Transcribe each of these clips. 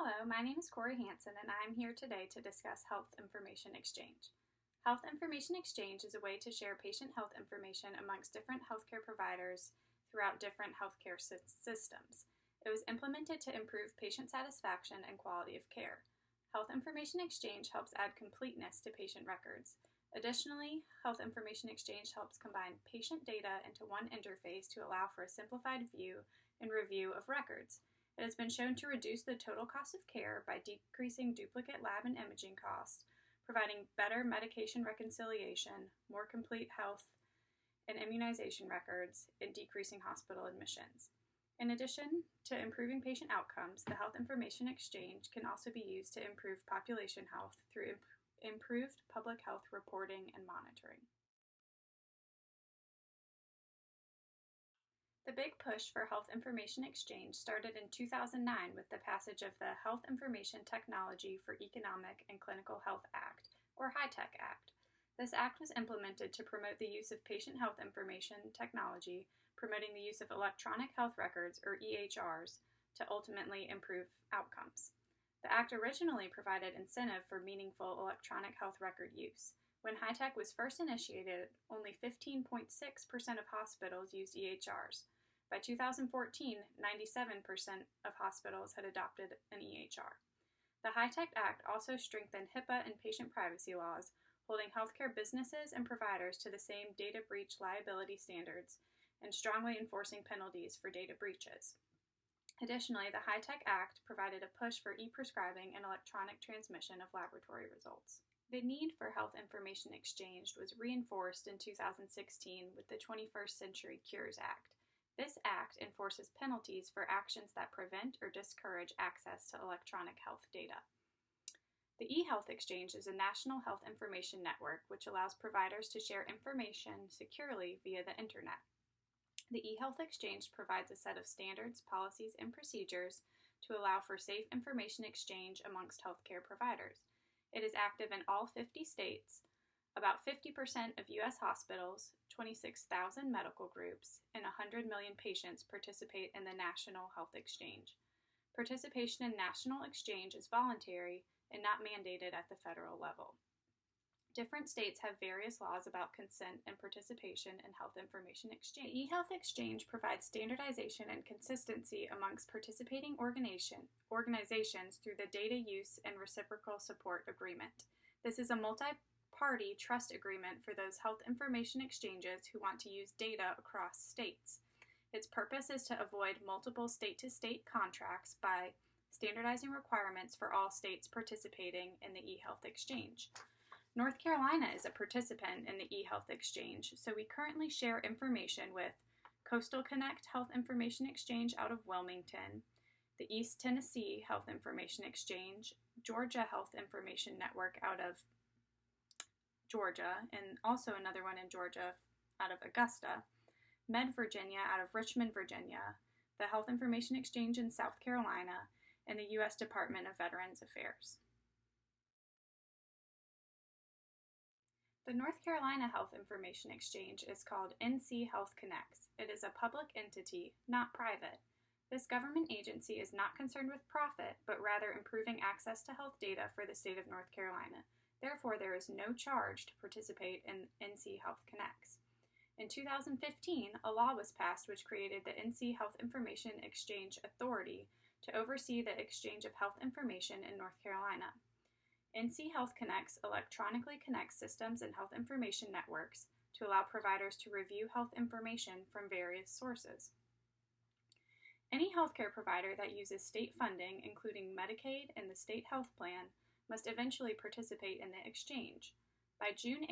Hello, my name is Corrie Hansen, and I'm here today to discuss Health Information Exchange. Health Information Exchange is a way to share patient health information amongst different healthcare providers throughout different healthcare systems. It was implemented to improve patient satisfaction and quality of care. Health Information Exchange helps add completeness to patient records. Additionally, Health Information Exchange helps combine patient data into one interface to allow for a simplified view and review of records. It has been shown to reduce the total cost of care by decreasing duplicate lab and imaging costs, providing better medication reconciliation, more complete health and immunization records, and decreasing hospital admissions. In addition to improving patient outcomes, the Health Information Exchange can also be used to improve population health through improved public health reporting and monitoring. The big push for Health Information Exchange started in 2009 with the passage of the Health Information Technology for Economic and Clinical Health Act, or HITECH Act. This act was implemented to promote the use of patient health information technology, promoting the use of electronic health records, or EHRs, to ultimately improve outcomes. The act originally provided incentive for meaningful electronic health record use. When HITECH was first initiated, only 15.6% of hospitals used EHRs. By 2014, 97% of hospitals had adopted an EHR. The HITECH Act also strengthened HIPAA and patient privacy laws, holding healthcare businesses and providers to the same data breach liability standards and strongly enforcing penalties for data breaches. Additionally, the HITECH Act provided a push for e-prescribing and electronic transmission of laboratory results. The need for Health Information Exchange was reinforced in 2016 with the 21st Century Cures Act. This act enforces penalties for actions that prevent or discourage access to electronic health data. The eHealth Exchange is a national health information network which allows providers to share information securely via the Internet. The eHealth Exchange provides a set of standards, policies, and procedures to allow for safe information exchange amongst healthcare providers. It is active in all 50 states. About 50% of U.S. hospitals, 26,000 medical groups, and 100 million patients participate in the National Health Exchange. Participation in National Exchange is voluntary and not mandated at the federal level. Different states have various laws about consent and participation in Health Information Exchange. The eHealth Exchange provides standardization and consistency amongst participating organizations through the Data Use and Reciprocal Support Agreement. This is a multi-party trust agreement for those health information exchanges who want to use data across states. Its purpose is to avoid multiple state-to-state contracts by standardizing requirements for all states participating in the eHealth Exchange. North Carolina is a participant in the eHealth Exchange, so we currently share information with Coastal Connect Health Information Exchange out of Wilmington, the East Tennessee Health Information Exchange, Georgia Health Information Network out of Georgia, and also another one in Georgia out of Augusta, Med Virginia out of Richmond, Virginia, the Health Information Exchange in South Carolina, and the U.S. Department of Veterans Affairs. The North Carolina Health Information Exchange is called NC Health Connects. It is a public entity, not private. This government agency is not concerned with profit, but rather improving access to health data for the state of North Carolina. Therefore, there is no charge to participate in NC Health Connects. In 2015, a law was passed which created the NC Health Information Exchange Authority to oversee the exchange of health information in North Carolina. NC Health Connects electronically connects systems and health information networks to allow providers to review health information from various sources. Any healthcare provider that uses state funding, including Medicaid and the state health plan, must eventually participate in the exchange. By June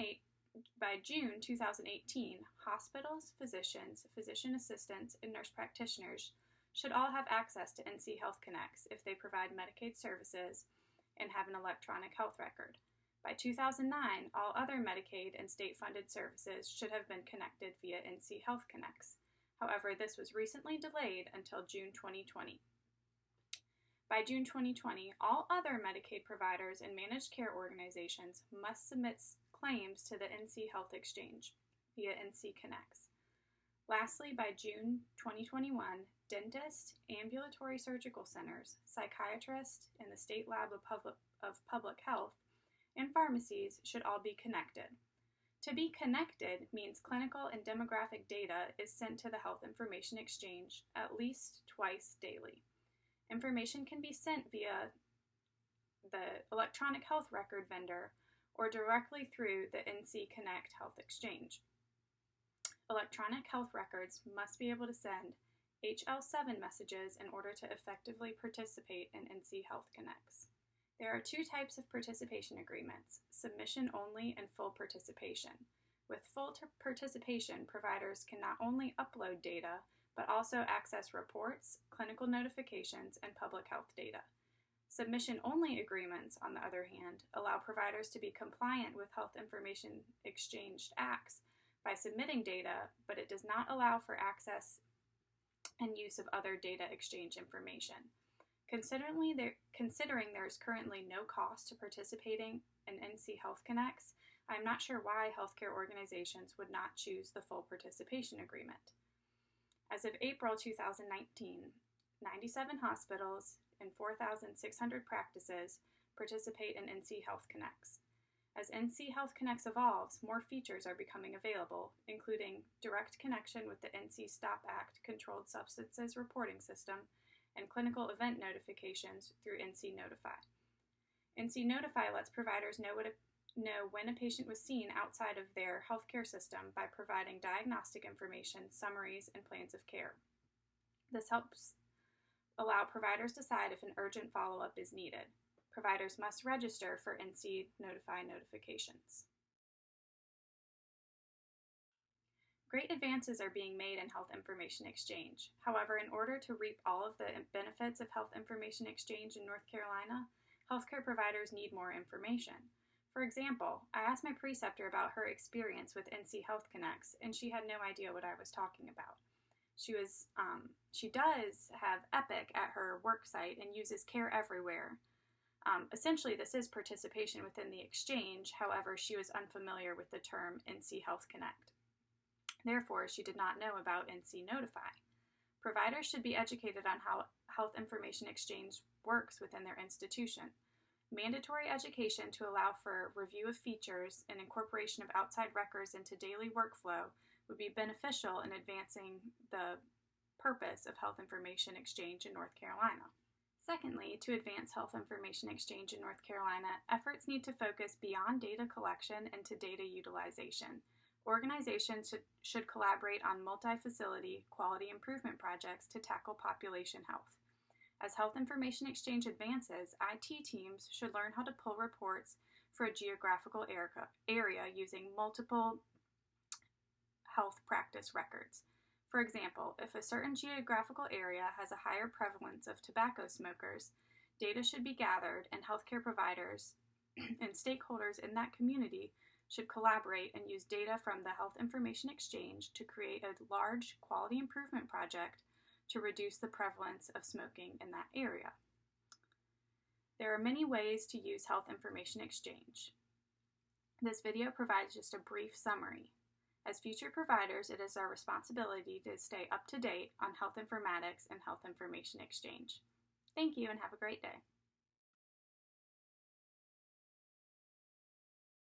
2018, hospitals, physicians, physician assistants, and nurse practitioners should all have access to NC Health Connects if they provide Medicaid services and have an electronic health record. By 2009, all other Medicaid and state-funded services should have been connected via NC Health Connects. However, this was recently delayed until June 2020. By June 2020, all other Medicaid providers and managed care organizations must submit claims to the NC Health Exchange via NC Connects. Lastly, by June 2021, dentists, ambulatory surgical centers, psychiatrists, and the State Lab of Public Health, and pharmacies should all be connected. To be connected means clinical and demographic data is sent to the Health Information Exchange at least twice daily. Information can be sent via the electronic health record vendor or directly through the NC Connect Health Exchange. Electronic health records must be able to send HL7 messages in order to effectively participate in NC Health Connects. There are two types of participation agreements, submission only and full participation. With full participation, providers can not only upload data, but also access reports, clinical notifications, and public health data. Submission-only agreements, on the other hand, allow providers to be compliant with Health Information Exchange Acts by submitting data, but it does not allow for access and use of other data exchange information. Considering there is currently no cost to participating in NC Health Connects, I am not sure why healthcare organizations would not choose the full participation agreement. As of April 2019, 97 hospitals and 4,600 practices participate in NC Health Connects. As NC Health Connects evolves, more features are becoming available, including direct connection with the NC STOP Act Controlled Substances Reporting System and clinical event notifications through NC Notify. NC Notify lets providers know when a patient was seen outside of their healthcare system by providing diagnostic information, summaries, and plans of care. This helps allow providers decide if an urgent follow-up is needed. Providers must register for NC Notify notifications. Great advances are being made in Health Information Exchange. However, in order to reap all of the benefits of Health Information Exchange in North Carolina, healthcare providers need more information. For example, I asked my preceptor about her experience with NC Health Connects, and she had no idea what I was talking about. She does have Epic at her work site and uses Care Everywhere. Essentially, this is participation within the exchange. However, she was unfamiliar with the term NC Health Connect. Therefore, she did not know about NC Notify. Providers should be educated on how Health Information Exchange works within their institution. Mandatory education to allow for review of features and incorporation of outside records into daily workflow would be beneficial in advancing the purpose of Health Information Exchange in North Carolina. Secondly, to advance Health Information Exchange in North Carolina, efforts need to focus beyond data collection and to data utilization. Organizations should collaborate on multi-facility quality improvement projects to tackle population health. As Health Information Exchange advances, IT teams should learn how to pull reports for a geographical area using multiple health practice records. For example, if a certain geographical area has a higher prevalence of tobacco smokers, data should be gathered and healthcare providers and stakeholders in that community should collaborate and use data from the Health Information Exchange to create a large quality improvement project to reduce the prevalence of smoking in that area. There are many ways to use Health Information Exchange. This video provides just a brief summary. As future providers, it is our responsibility to stay up to date on health informatics and Health Information Exchange. Thank you and have a great day.